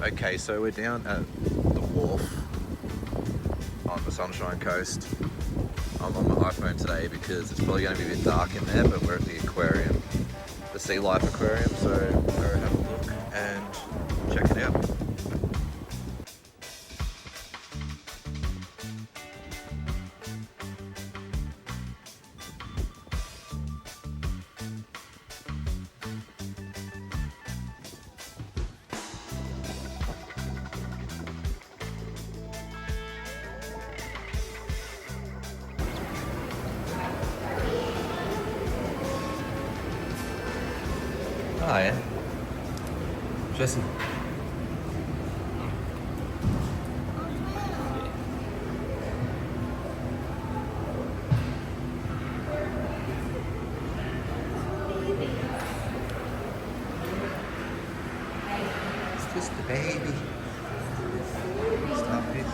Okay, so we're down at the Wharf on the Sunshine Coast. I'm on my iPhone today because it's probably going to be a bit dark in there, but we're at the aquarium, the Sea Life Aquarium, so we'll have a look and check it out. Oh yeah. Jesse. It's just the baby. Starfish.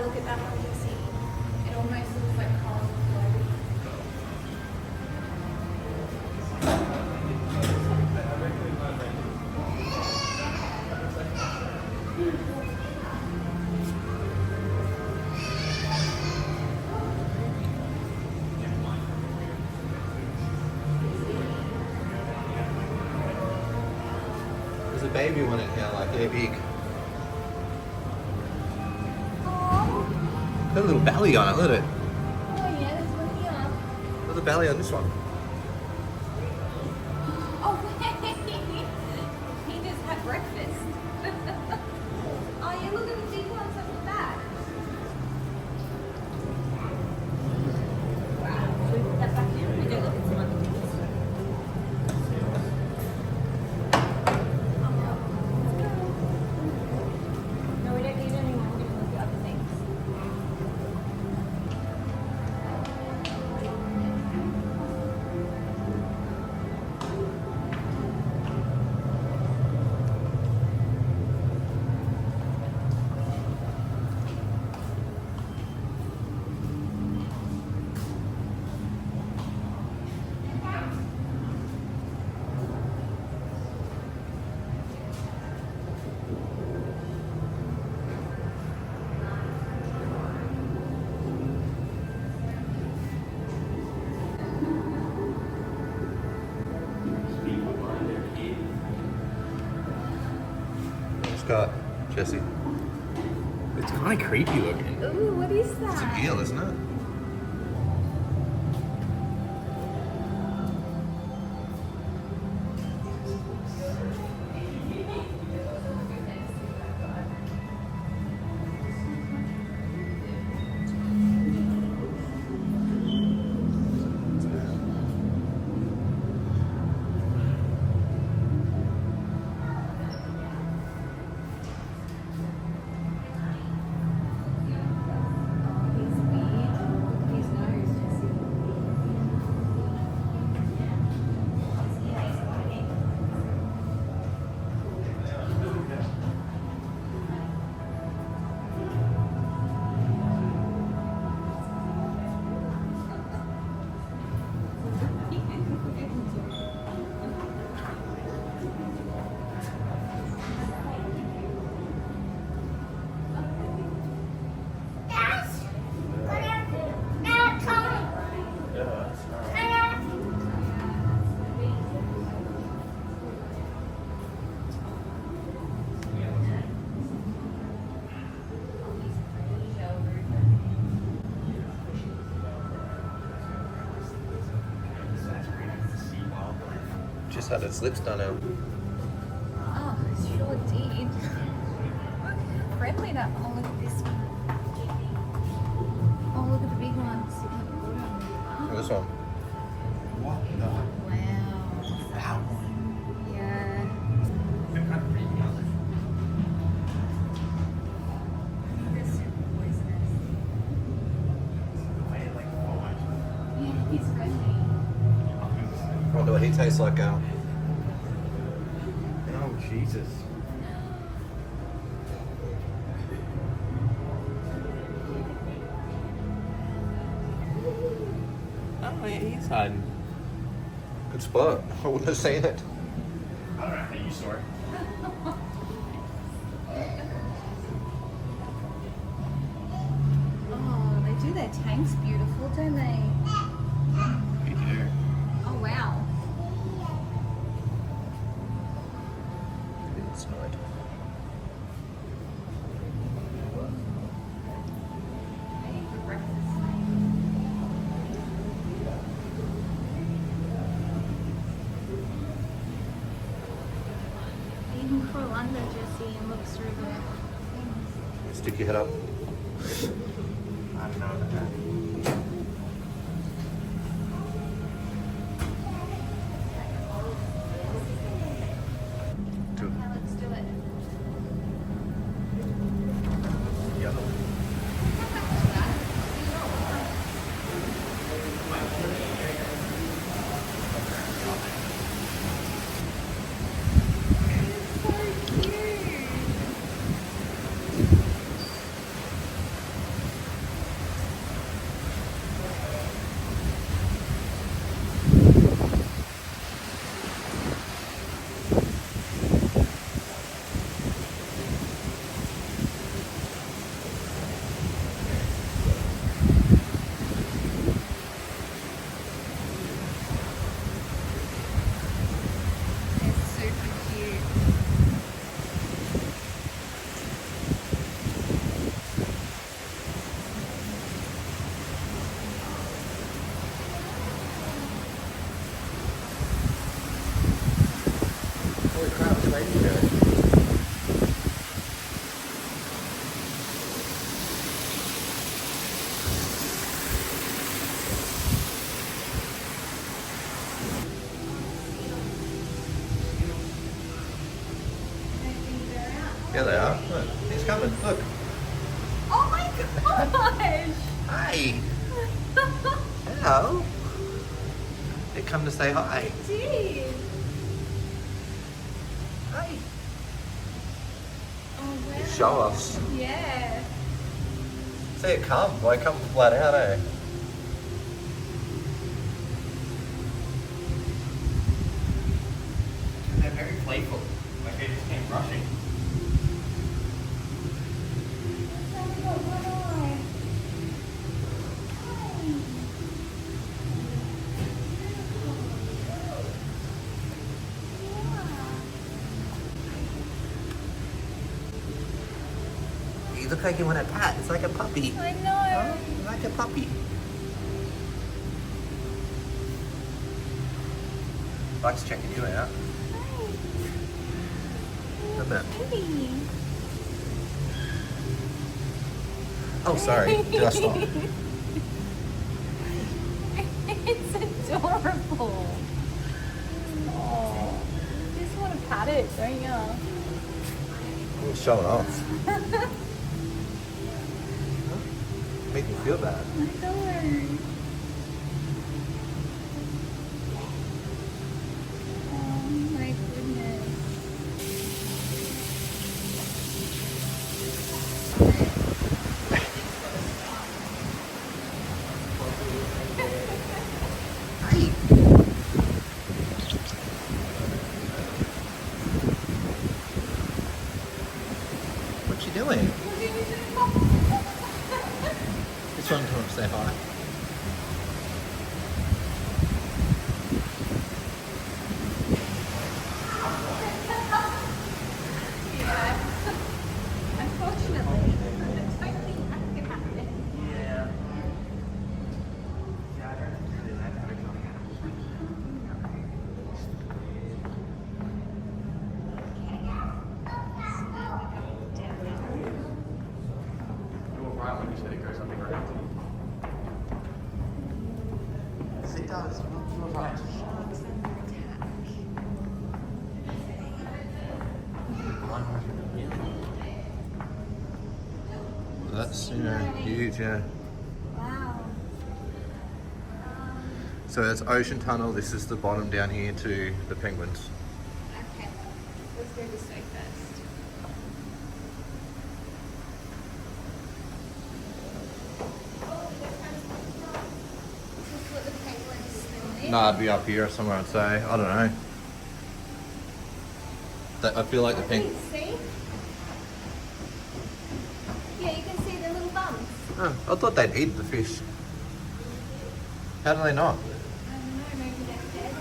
Look at that one, you see. It almost looks like coral floating. There's a baby one in here, like they're big. Got a little belly on it, look at it. Oh yeah, there's one here. There's a belly on this one. Oh, he just had breakfast. Oh yeah, look at the big ones at the back. Wow, should we put that back in? We go look at some other things. No, we don't need any more. We're going to look at other things. Scott, Jesse. It's kind of creepy looking. Ooh, what is that? It's an eel, isn't it? just had its lips done out. Oh, it sure did. Friendly that. Oh, look at this one. Oh, look at the big one sitting at the bottom. Look at this one. What the? Wow. That one. Yeah. They're kind of pretty colours. They're super poisonous. They like forward. Yeah, he's friendly. I wonder what he tastes like, Al. Oh, Jesus. Oh, yeah, he's hiding. Good spot. I wouldn't have seen it. I don't know how you saw it. Oh, they do their tanks beautiful, don't they? You do. Oh, wow. Inside. Hey, for breakfast. You can crawl under, Jesse, and look through the things. Stick your head up. I don't know about that. Do it. Now let's do it. The other one. So cute. They're super cute. Holy crap, it's raining here. Yeah, they are. Look, he's coming. Look. Oh my gosh! Hi. Hello. They come to say hi. I did. Hi. Oh wow. Show us. Yeah. See it come. Why come flat out, eh? They're very playful. Like they just came rushing. You look like you want a pat. It's like a puppy. I know. Like a puppy. Buck's checking you out. Look at that. Baby. Oh, sorry. Did I stop? It's adorable. Oh, you just want to pat it, don't you? Oh, showing off. Make me feel bad. I know. Oh my goodness. What you doing? This one come up say hi. Yeah. Unfortunately, I don't think that can happen. Yeah. Yeah, I don't really like having young animals. does. Feels like Sharks under attack. That's huge, yeah. Wow. So that's ocean tunnel. This is the bottom down here to the penguins. Okay. Let's go this way first. This is what the penguins swim in. Nah, it'd be up here somewhere, I'd say. I don't know. I feel like the penguins. See? Yeah, you can see the little bumps. Oh, I thought they'd eat the fish. How do they not? I don't know, maybe they're dead.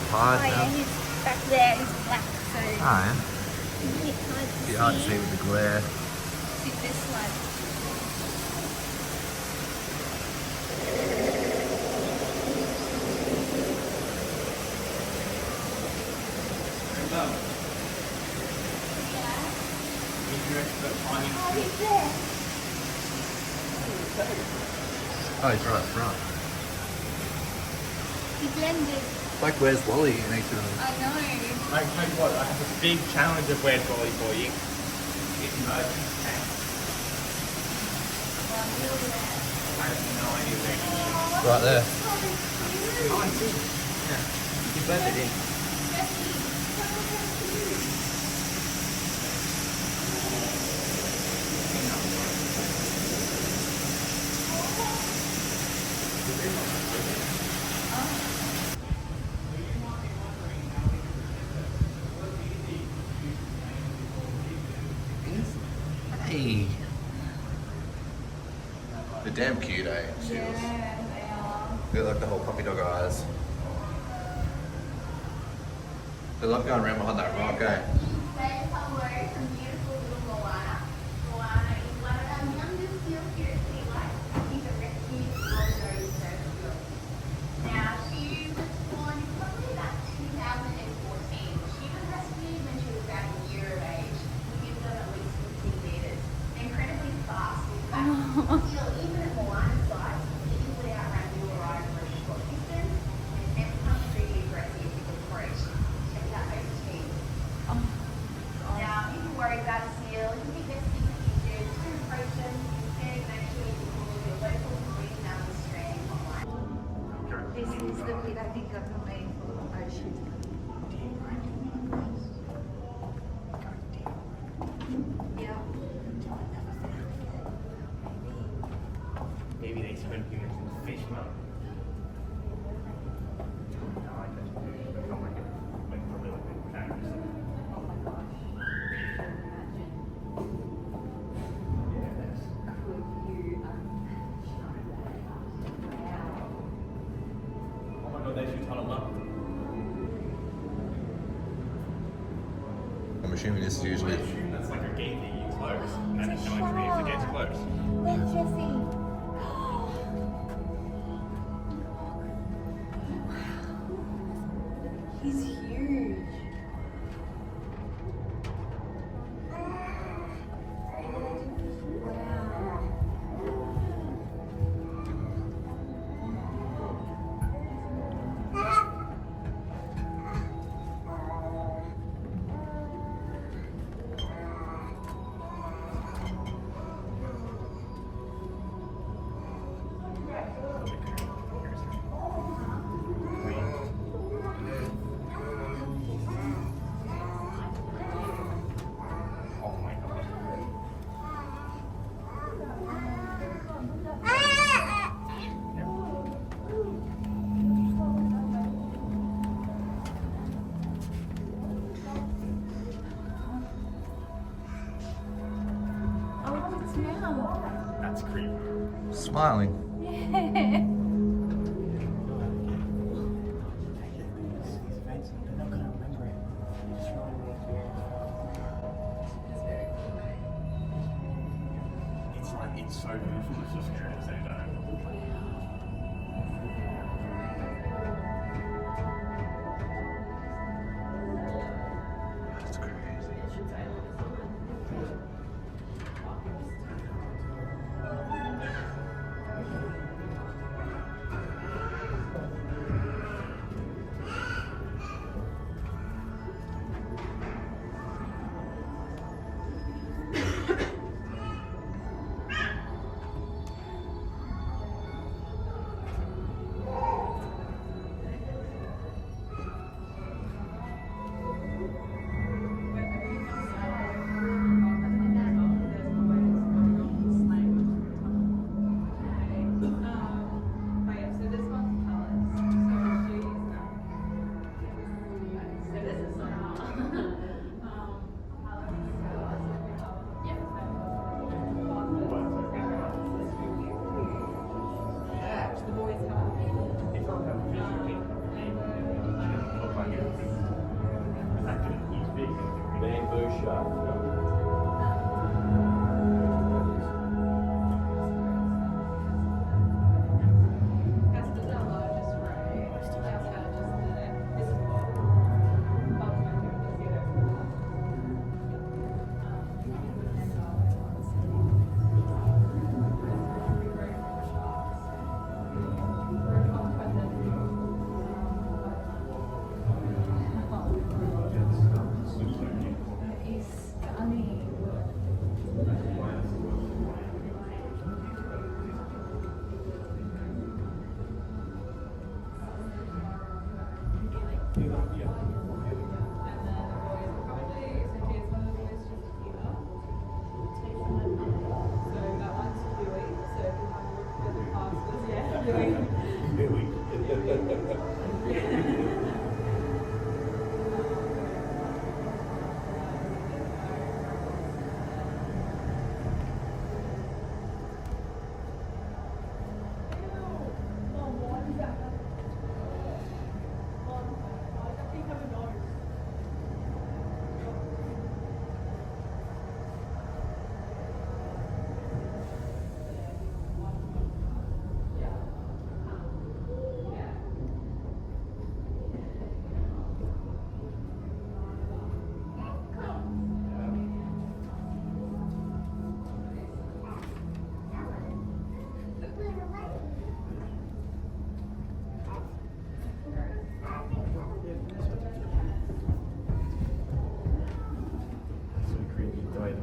Hard Oh yeah, now. he's back there, he's black, so Ah, yeah. it's hard to Be hard to see with the glare. See this one. Oh, he's there. Oh, he's right front. He blended. Like, where's Wally in each of them? I know. I tell you what, I have a big challenge of Where's Wally for you. It's emergency tank. I have no idea where he is. Right there. Oh, I see. Yeah. He blended in. Hey. They're damn cute, eh? Seals. Yeah, they are. They're like the whole puppy dog eyes. They love going around behind that rock, eh? Say hello from beautiful little Moana. Moana is one of our youngest seals here at Sea Life. He's a rescued long-nosed surf seal. Now, she was born probably about 2014. She was rescued when she was about a year of age. We give them at least 15 metres. They're incredibly fast. Still, even at Moana's size, they easily outrun you or I for a short distance. And never become really aggressive with approach. Check out those teeth. Now, if you're worried about a seal, you can get six inches to approach them. Instead, make sure you call your local Queensland Australian hotline. This is the bit I think of the main ocean. Yeah. Maybe they spend humans in fish mode. I like that. Become like a really big character. Oh my gosh. Yeah, that's Could you wow. oh my god, they should tunnel up. I'm assuming this is usually. That's like a gate that you close, and it's no entry if the gate's closed. Where's Jessie? He's huge. Oh my god. Oh, look at its mouth. That's creepy. Smiling. Yeah.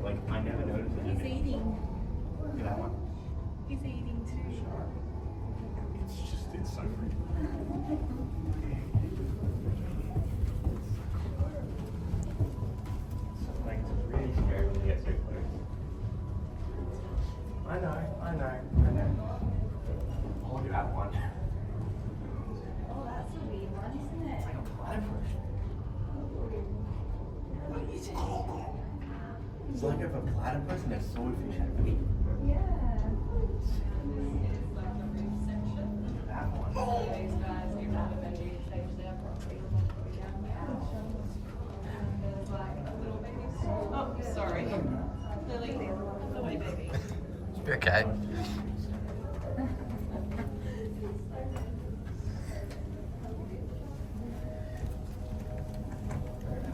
Like, I never noticed it. He's eating. Look at that one. He's eating too. It's so pretty. Like, it's really scary when you get so close. I know. Oh, look at that one. Oh, that's a weird one, isn't it? It's like a platypus. It's like if a platypus and a swordfish had a Yeah. that one. These guys give all the veggies, change their property, down the couch. And there's like a little baby. Oh, sorry. Lily, the way baby. Okay.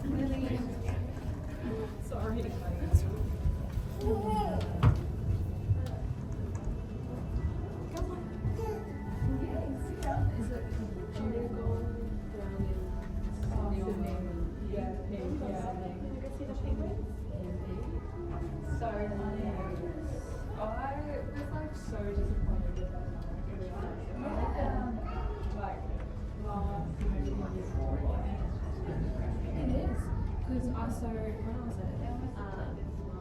Lily. Sorry. Is it jungle down in yeah, pink, yeah. Can I go see the penguins? So nice. I was like so disappointed with that. Like last maybe 1 year before. It is. Because I saw when I was at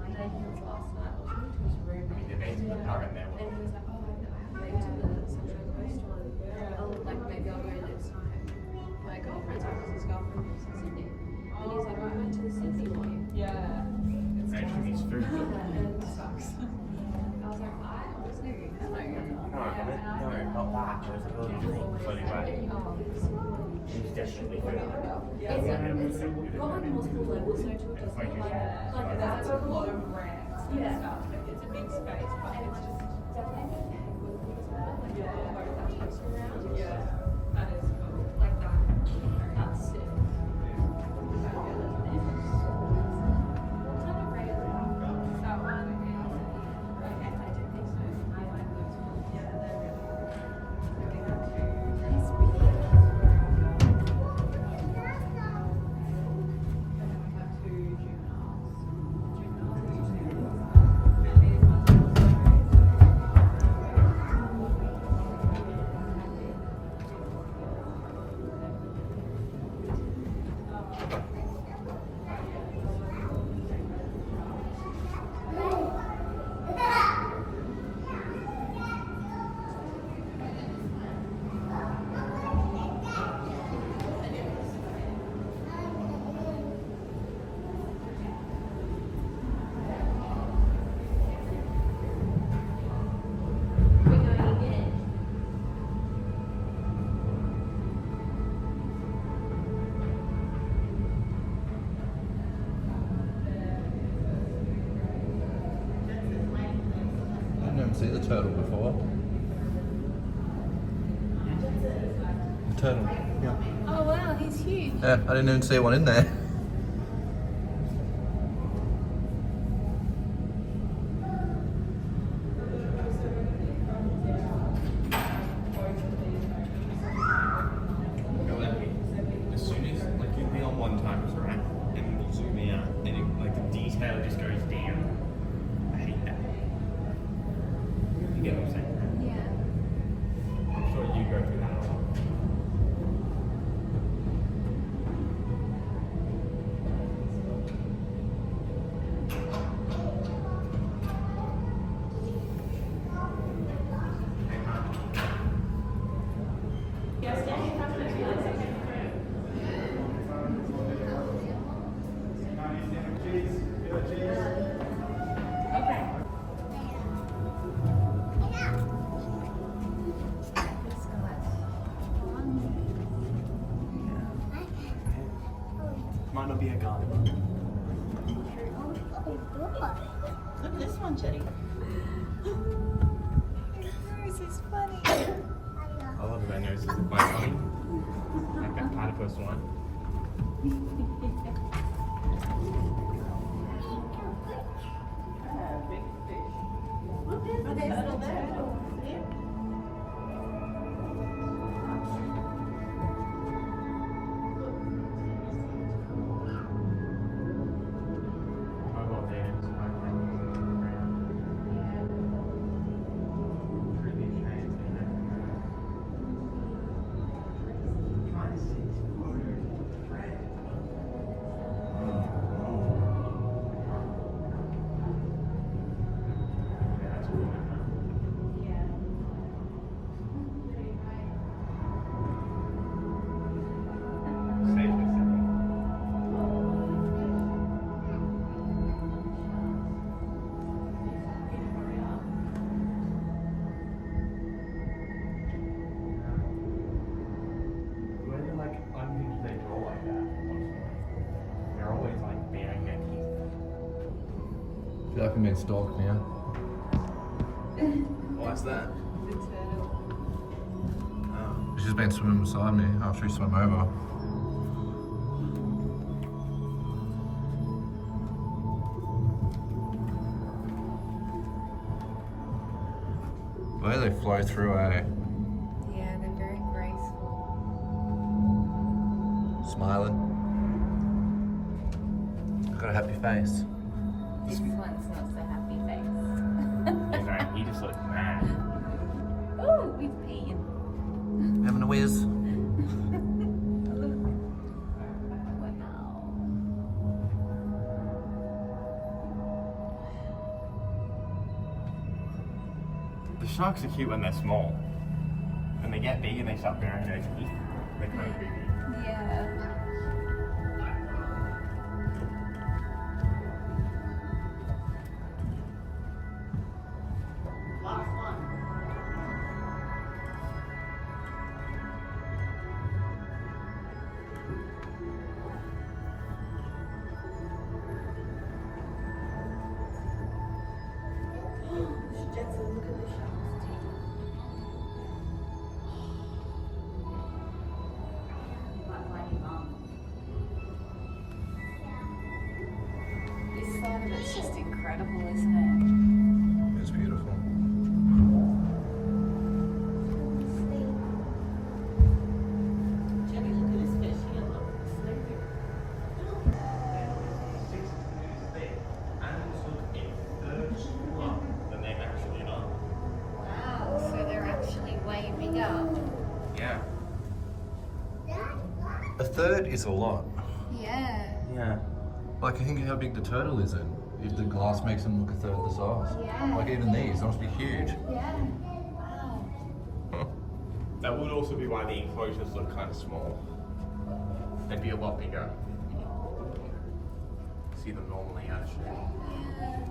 Nathan's last night, I was going to his room and he was like, oh, I haven't been to the Sunshine Coast one. I'll, like, maybe I'll go next time. My girlfriend's home because his girlfriend lives in Sydney. And he's like, I went to the Sydney one. Yeah. Actually, it's food. And sucks. I was like, I honestly, No, not that. It was a little drink floating away. It's definitely food. It's got like multiple levels, so to it doesn't like that's a lot of ramps and stuff. It's a big space, but it's just definitely like that takes around. Yeah, that is cool. Like that. That's sick. What kind of rate is that? That one is okay. I didn't think so. I like those ones. Yeah, they're really good. So we have to. He's really good. See the turtle before. The turtle. Yeah. Oh wow, he's huge. Yeah, I didn't even see one in there. As soon as, like, you'll be on one times, right? And you zoom out, and it, like, the detail just goes down. I hate that. You get what I'm saying? Yeah. I'm sure you go through that a lot. might be a garden. Look at this one, Chetty. This is funny. I love their noses, they're quite funny. Like that platypus one. Big fish. Look, there's a turtle there. Yeah. I love their noses. Really shades, you know. Trying to see thread. Yeah, that's cool. Safe with Where they're like, I don't think they draw like that, honestly. They're always like baring their teeth. I feel like I'm being stalked now. Why's that? The turtle. Oh. She's been swimming beside me after he swam over. The way they flow through, Yeah, they're very graceful. smiling. Got a happy face. This one's not so happy face. You know, he just looks mad. Oh, he's peeing. Having a whiz. Wow. The sharks are cute when they're small. When they get big and they start baring their teeth, they're kind of creepy. Yeah. Last one. Jetson, look at the shark's teeth. Like my mum. This side of it's just incredible, isn't it? It's beautiful. Jenny, look at this fish here. Look, it's sleeping. Than they actually are. Wow, so they're actually way bigger. Yeah. A third is a lot. Yeah. Yeah. Like, I think how big the turtle is in. If the glass makes them look a third the size. Yeah. Like even these, they must be huge. Yeah. Wow. That would also be why the enclosures look kind of small. They'd be a lot bigger. See them normally, actually. Yeah.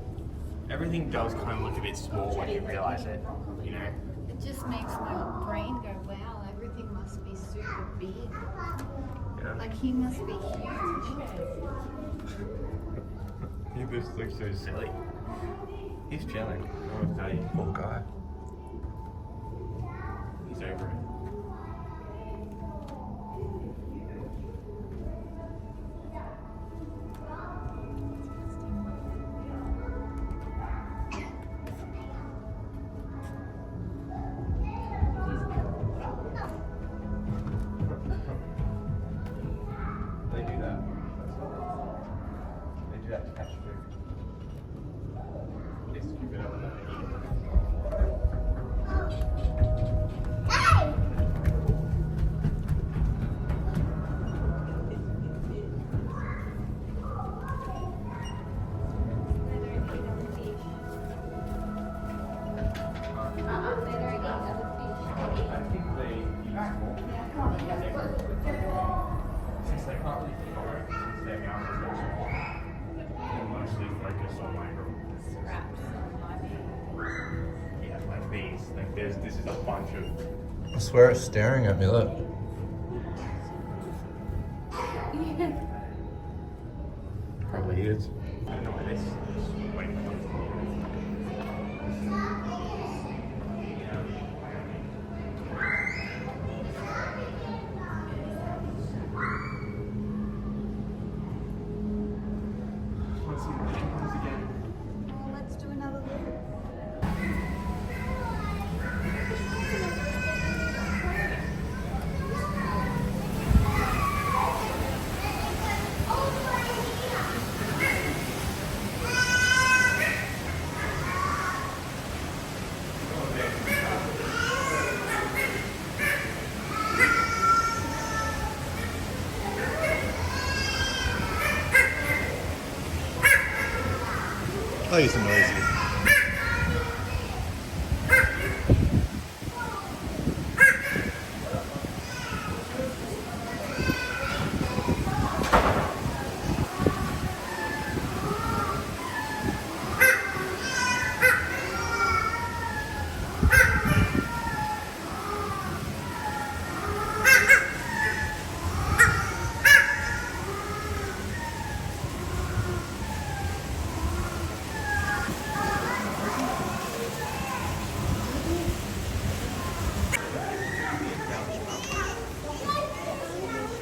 Everything does kind of look a bit small when you realize it, you know? It just makes my brain go, wow, everything must be super big. Yeah. Like he must be huge. He just looks so silly. He's chilling, I will tell you. Poor guy. He's over it. They do that. They do that to catch food. They scoop it up and then they eat it. I think they use more. Since they can't really follow, since their mouth is so small, they'll mostly focus on like yeah, like these. Like this is a bunch of I swear it's staring at me, look. probably is. I don't know where this is. Wait. Want to see the penguins again? Oh, let's do another loop. Oh, he's noisy.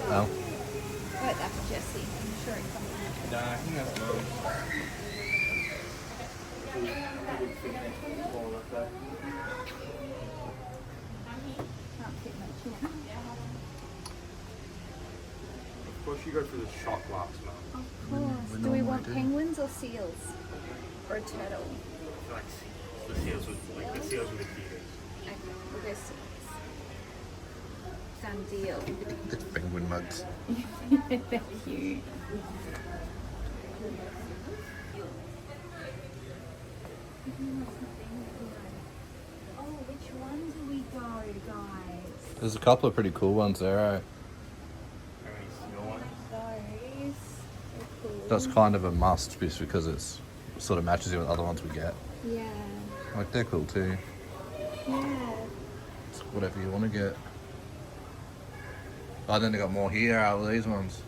Oh. Wait, that's Jesse. I'm sure it comes. Nah, I think that's mum. Can't fit much in. Of course you go through the shot glass, mum. Of course. Do we want penguins or seals? Or a turtle? Like seals. The seals with the feeders. Okay, we'll go seals. Done deal. It's penguin mugs. They're cute. Oh, which one do we go, guys? There's a couple of pretty cool ones there, eh? Only seal ones. Those. They're cool. That's kind of a must just because it's sort of matches in with other ones we get. Yeah. Like they're cool too. Yeah. It's whatever you want to get. Oh, then they got more here out of these ones.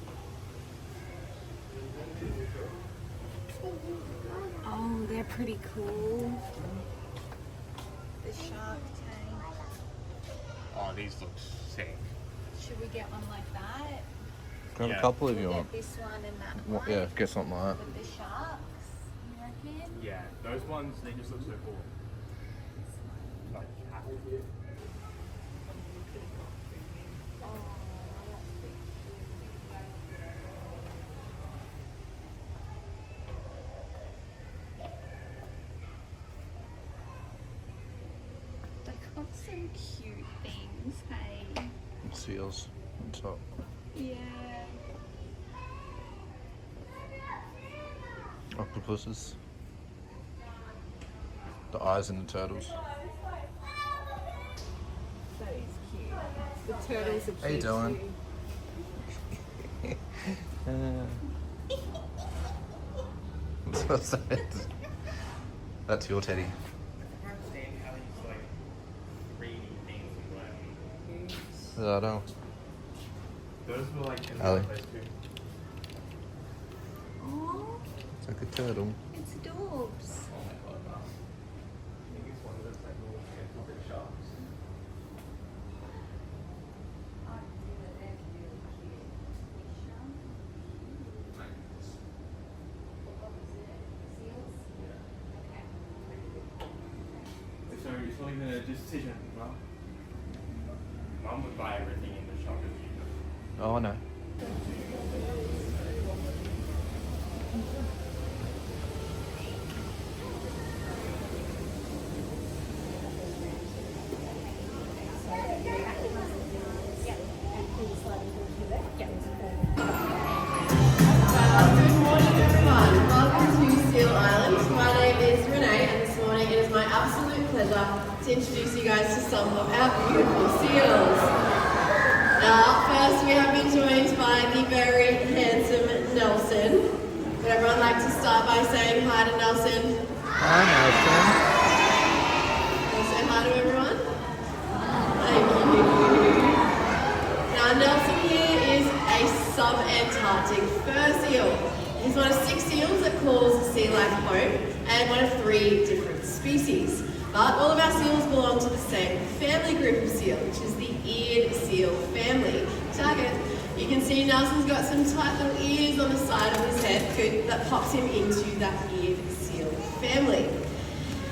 Oh, they're pretty cool. The shark tank. Oh, these look sick. Should we get one like that? Grab Yeah. a couple if We'll you get want. this one and that Well, one. yeah, get something like that. With the sharks, you reckon? Yeah, those ones, they just look so cool. Like, They got some cute things, hey? Seals on top. Yeah. Octopuses. The eyes in the turtles. That is cute. The turtles are cute. How you doing? What's that? That's your teddy. I don't understand how he's like 3D things and like. I don't. Those were like in Alli. those two. Oh, It's like a turtle. it's adorbs. I think it's one of those like little gentle bit sharks. So it's not even a decision, Mum. Mum would buy everything in the shop if you Oh, I know. Welcome to Seal Island. My name is Renee and this morning it is my absolute pleasure to introduce you guys to some of our beautiful seals. Now, first we have been joined by the very handsome Nelson. Would everyone like to start by saying hi to Nelson? Hi, Say hi to everyone. Thank you. Now, Nelson here is a sub-Antarctic fur seal. His one of 6 seals that calls sea life home and one of 3 different species. But all of our seals belong to the same family group of seal, which is the eared seal family. Target. You can see Nelson's got some tight little ears on the side of his head that pops him into that eared seal family.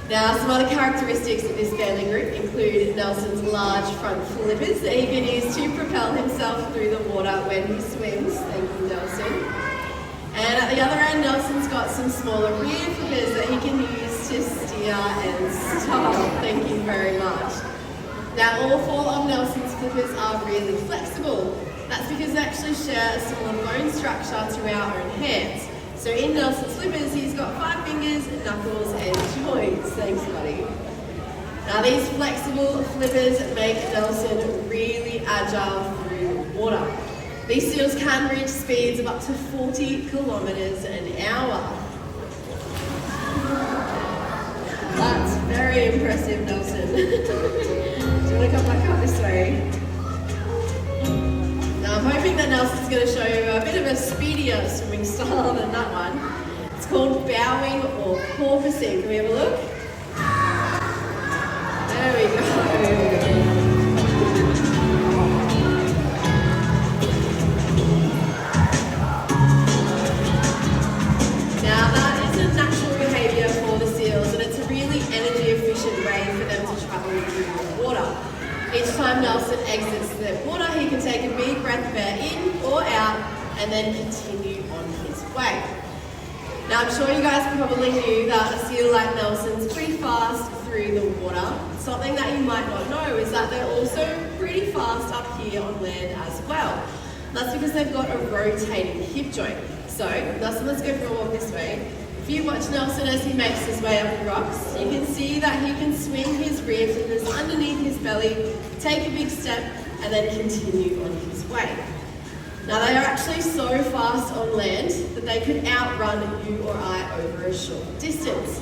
Now, some other characteristics of this family group include Nelson's large front flippers that he can use to propel himself through the water when he swims. Thank you, Nelson. And at the other end, Nelson's got some smaller rear flippers that he can use to steer and stop. Thank you very much. Now, all 4 of Nelson's flippers are really flexible. That's because they actually share a similar bone structure to our own hands. So in Nelson's flippers, he's got 5 fingers, knuckles, and joints. Thanks, buddy. Now, these flexible flippers make Nelson really agile through the water. These seals can reach speeds of up to 40 kilometers an hour. That's very impressive, Nelson. Do you want to come back up this way? Now, I'm hoping that Nelson's going to show you a bit of a speedier swimming style than that one. It's called bowing or porpoising. Can we have a look? There we go. Now, that is a natural behaviour for the seals, and it's a really energy-efficient way for them to travel through the water. Each time Nelson exits the water, he can take a big breath of air in or out and then continue on his way. Now, I'm sure you guys probably knew that a seal like Nelson's pretty fast through the water. Something that you might not know is that they're also pretty fast up here on land as well. That's because they've got a rotating hip joint. So, Nelson, let's go for a walk this way. If you watch Nelson as he makes his way up the rocks, you can see that he can swing his rear flippers underneath his belly, take a big step, and then continue on his way. Now, they are actually so fast on land that they could outrun you or I over a short distance.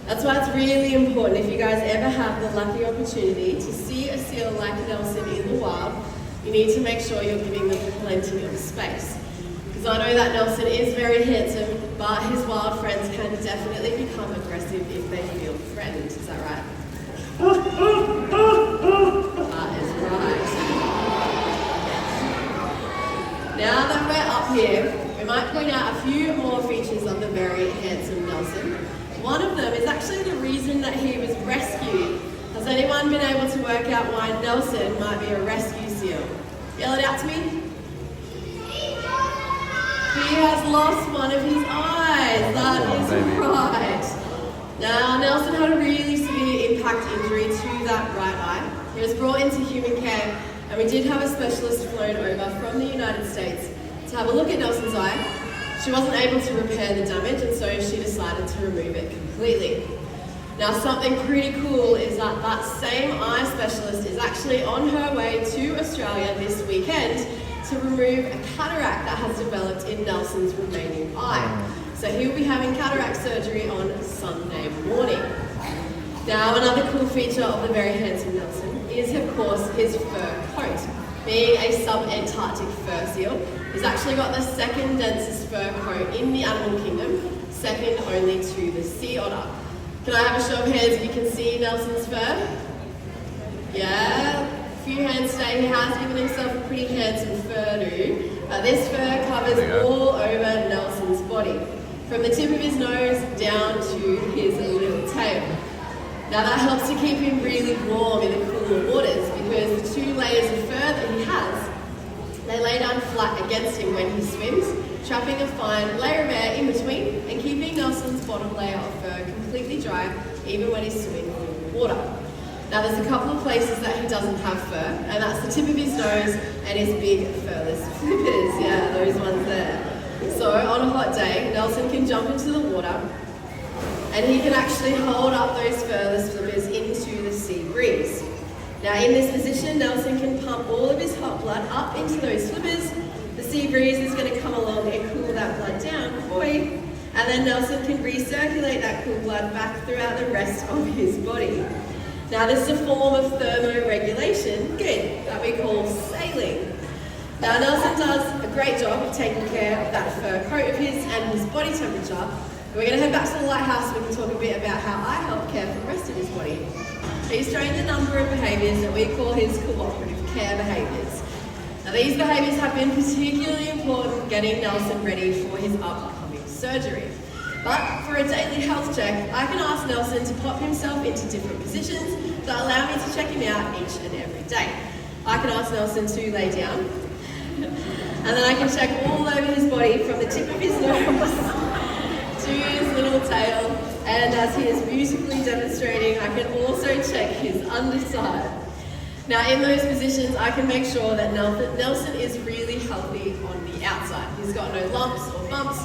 That's why it's really important, if you guys ever have the lucky opportunity to see a seal like Nelson in the wild, you need to make sure you're giving them plenty of space. Because I know that Nelson is very handsome, but his wild friends can definitely become aggressive if they feel threatened. Is that right? That is right. Now that we're up here, we might point out a few more features of the very handsome Nelson. One of them is actually the reason that he was rescued. Has anyone been able to work out why Nelson might be a rescue seal? Yell it out to me. He has lost one of his eyes. That is right. Now, Nelson had a really severe impact injury to that right eye. He was brought into human care, and we did have a specialist flown over from the United States to have a look at Nelson's eye. She wasn't able to repair the damage, and so she decided to remove it completely. Now, something pretty cool is that that same eye specialist is actually on her way to Australia this weekend to remove a cataract that has developed in Nelson's remaining eye. So he'll be having cataract surgery on Sunday morning. Now, another cool feature of the very handsome Nelson is, of course, his fur coat. Being a sub-Antarctic fur seal, he's actually got the second densest fur coat in the animal kingdom, second only to the sea otter. Can I have a show of hands if you can see Nelson's fur? Yeah, a few hands today. He has given himself a pretty handsome fur do. This fur covers all over Nelson's body, from the tip of his nose down to his little tail. Now that helps to keep him really warm in the cooler waters, because the 2 layers of fur that he has, they lay down flat against him when he swims, trapping a fine layer of air in between and keeping Nelson's bottom layer of fur completely dry even when he's swimming through the water. Now there's a couple of places that he doesn't have fur, and that's the tip of his nose and his big furless flippers. Yeah, those ones there. So on a hot day, Nelson can jump into the water and he can actually hold up those furless flippers into the sea breeze. Now in this position, Nelson can pump all of his hot blood up into those flippers. The sea breeze is going to come along and cool that blood down, and then Nelson can recirculate that cool blood back throughout the rest of his body. Now this is a form of thermoregulation, that we call sailing. Now Nelson does a great job of taking care of that fur coat of his and his body temperature. We're going to head back to the lighthouse so we can talk a bit about how I help care for the rest of his body. He's trained a number of behaviours that we call his cooperative care behaviours. Now these behaviours have been particularly important getting Nelson ready for his upcoming surgery. But for a daily health check, I can ask Nelson to pop himself into different positions that allow me to check him out each and every day. I can ask Nelson to lay down, and then I can check all over his body from the tip of his nose to his little tail, and as he is musically demonstrating, I can also check his underside. Now in those positions, I can make sure that Nelson is really healthy on the outside. He's got no lumps or bumps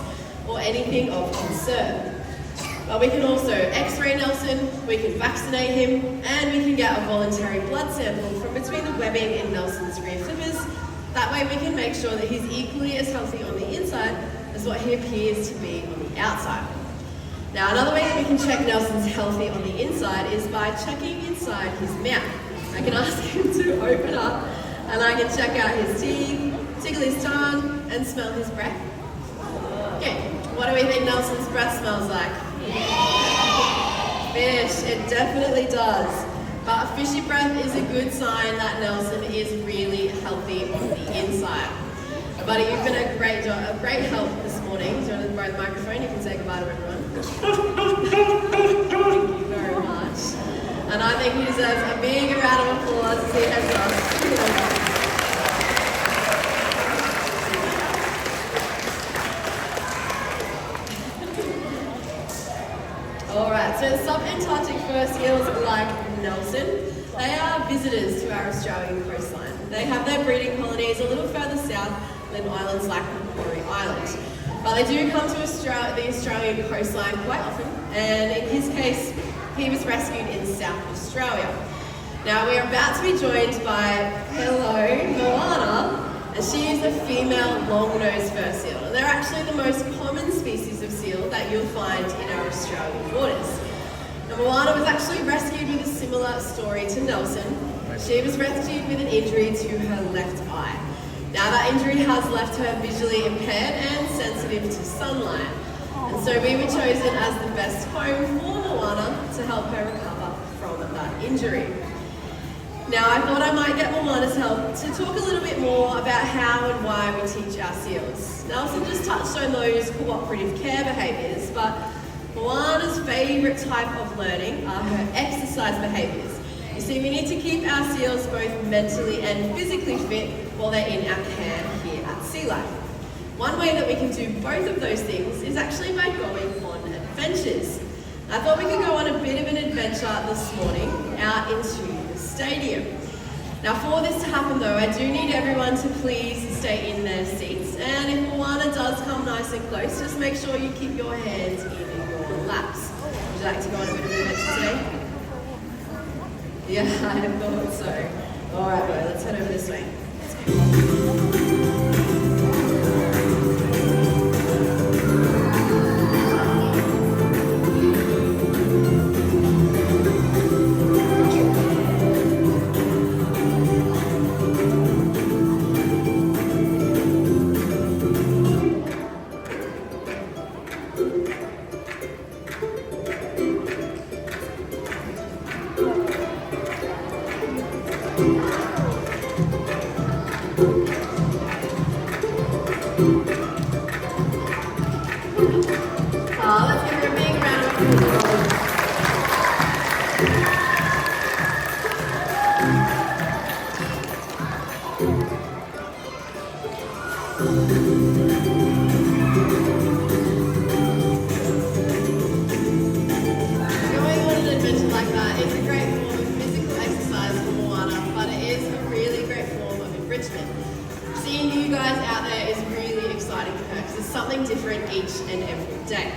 or anything of concern. But we can also x-ray Nelson, we can vaccinate him, and we can get a voluntary blood sample from between the webbing in Nelson's rear flippers. That way we can make sure that he's equally as healthy on the inside as what he appears to be on the outside. Now another way that we can check Nelson's healthy on the inside is by checking inside his mouth. I can ask him to open up, and I can check out his teeth, tickle his tongue, and smell his breath. Okay, what do we think Nelson's breath smells like? Fish, it definitely does. But fishy breath is a good sign that Nelson is really healthy on the inside. Buddy, you've been a great help this morning. Do you want to borrow the microphone? You can say goodbye to everyone. Thank you very much. And I think he deserves a big round of applause as he heads off. Alright, so subantarctic fur seals like Nelson, they are visitors to our Australian coastline. They have their breeding colonies a little further south than islands like Macquarie Island. But they do come to the Australian coastline quite often, and in his case, he was rescued in South Australia. Now we are about to be joined by Moana, and she is a female long-nosed fur seal. And they're actually the most common species of seal that you'll find in our Australian waters. Now Moana was actually rescued with a similar story to Nelson. She was rescued with an injury to her left eye. Now that injury has left her visually impaired and sensitive to sunlight. And so we were chosen as the best home for Moana to help her recover from that injury. Now I thought I might get Moana's help to talk a little bit more about how and why we teach our seals. Nelson just touched on those cooperative care behaviours, but Moana's favourite type of learning are her exercise behaviours. You see, we need to keep our seals both mentally and physically fit while they're in our care here at Sea Life. One way that we can do both of those things is actually by going on adventures. I thought we could go on a bit of an adventure this morning out into the stadium. Now for this to happen though, I do need everyone to please stay in their seats, and if Moana does come nice and close, just make sure you keep your hands in your laps. Would you like to go on a bit of an adventure today? Yeah, I thought so. Alright, well, let's head over this way. Let's go. Let's give her a big round of applause. Going on an adventure like that is a great form of physical exercise for Moana, but it is a really great form of enrichment. Seeing you guys out there is really exciting for her because it's something different each and every day.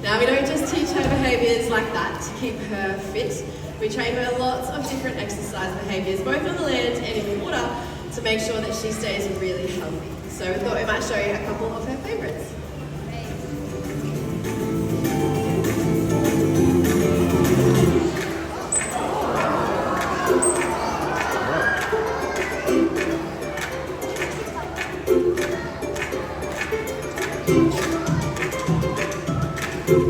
Now we don't just teach her behaviours like that to keep her fit, we train her lots of different exercise behaviours, both on the land and in the water, to make sure that she stays really healthy. So we thought we might show you a couple of her favourites. For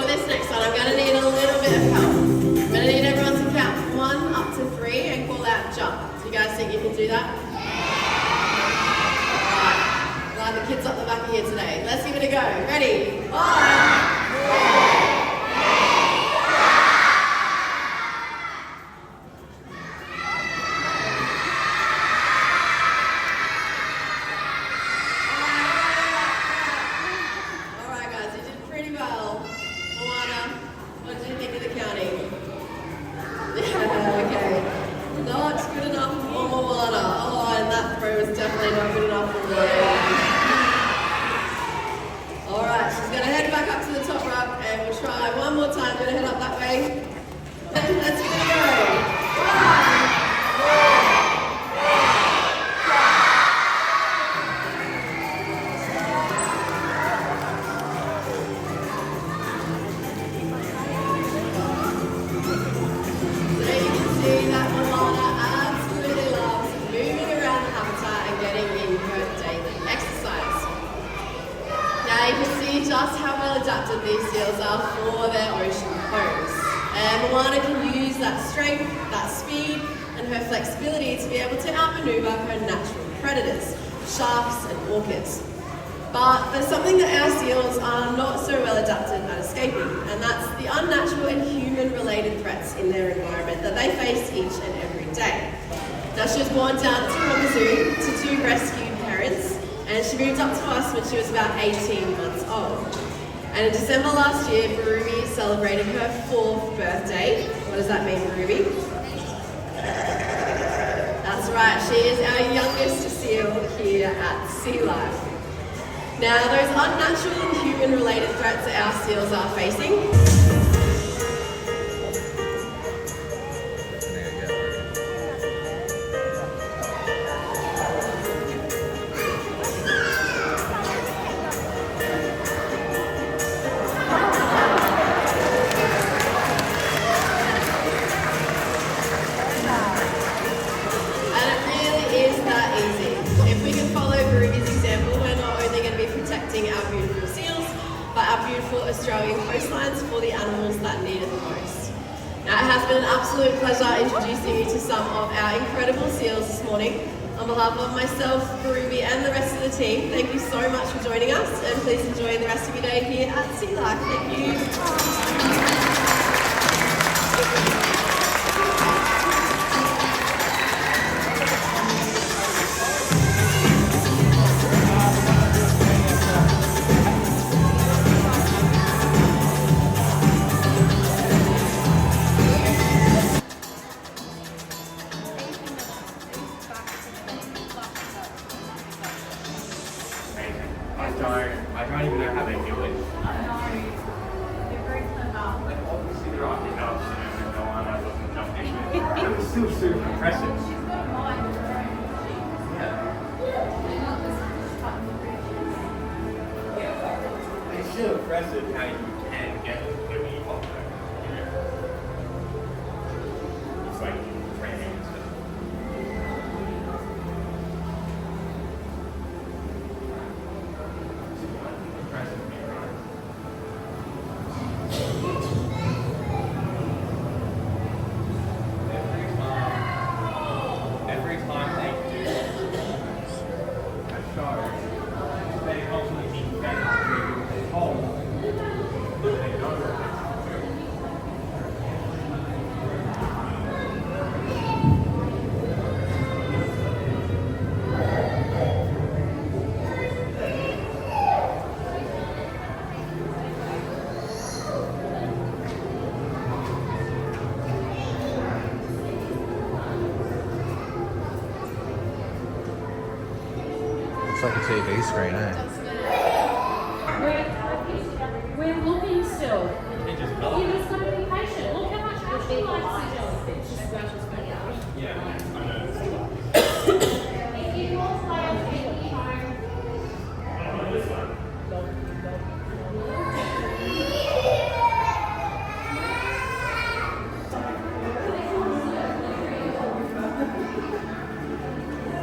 this next one, I'm going to need a little bit of help. I'm going to need everyone to count from 1 up to 3 and call out jump. Do you guys think you can do that? Alright, glad the kids up the back are here today. Let's give it a go. Ready? 1. Just how well adapted these seals are for their ocean homes. And Moana can use that strength, that speed, and her flexibility to be able to outmaneuver her natural predators, sharks and orcas. But there's something that our seals are not so well adapted at escaping, and that's the unnatural and human-related threats in their environment that they face each and every day. Now, she was born down at Zoo to 2 rescued parents, and she moved up to us when she was about 18 months old. And in December last year, Ruby celebrated her 4th birthday. What does that mean, Ruby? That's right, she is our youngest seal here at Sea Life. Now, those unnatural and human-related threats that our seals are facing, Australian coastlines for the animals that need it the most. Now, it has been an absolute pleasure introducing you to some of our incredible seals this morning. On behalf of myself, Ruby, and the rest of the team, thank you so much for joining us, and please enjoy the rest of your day here at Sea Life. Thank you. I don't even know how they do it. I know. They're very clever. Like, obviously they're up enough, and no one doesn't jump in. But it's still super impressive. She's got mine of her own. Yeah. It's still impressive how you can get them when you pop them. It's like training and stuff. Every time they do a show, they constantly need that hole. They know what It's like a TV screen, eh? We're looking still. they just You develop. just gotta be patient. Look how much Ashley likes the jellyfish. Yeah, I know. If you want to play on the home,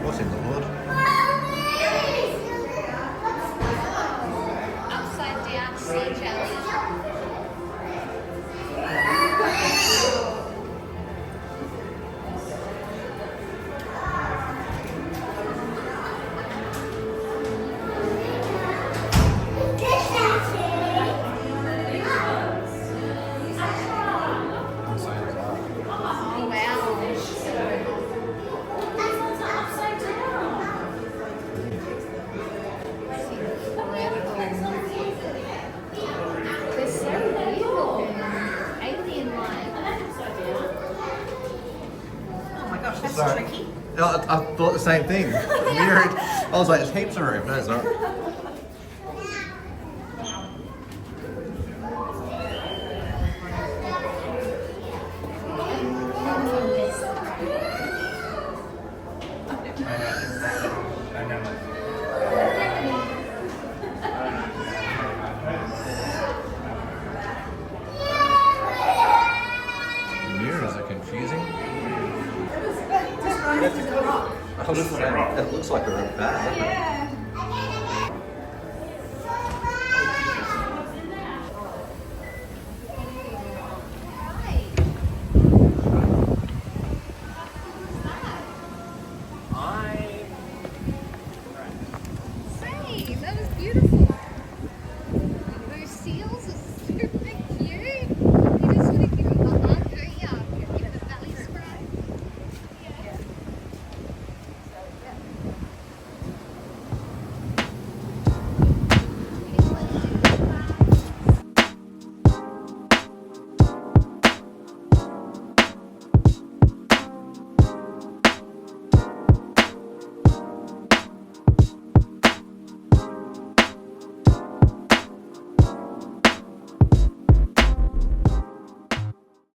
What's in the wood? Upside down sea jelly. Oh wow. They're so beautiful. Alien-like. Oh my gosh, that's Sorry. tricky. No, I thought the same thing. Mirrored. I was like, there's heaps of room. No, it's not. I know. Mirrors are confusing. That's a rock. I was saying, it looks like a room bag. Yeah.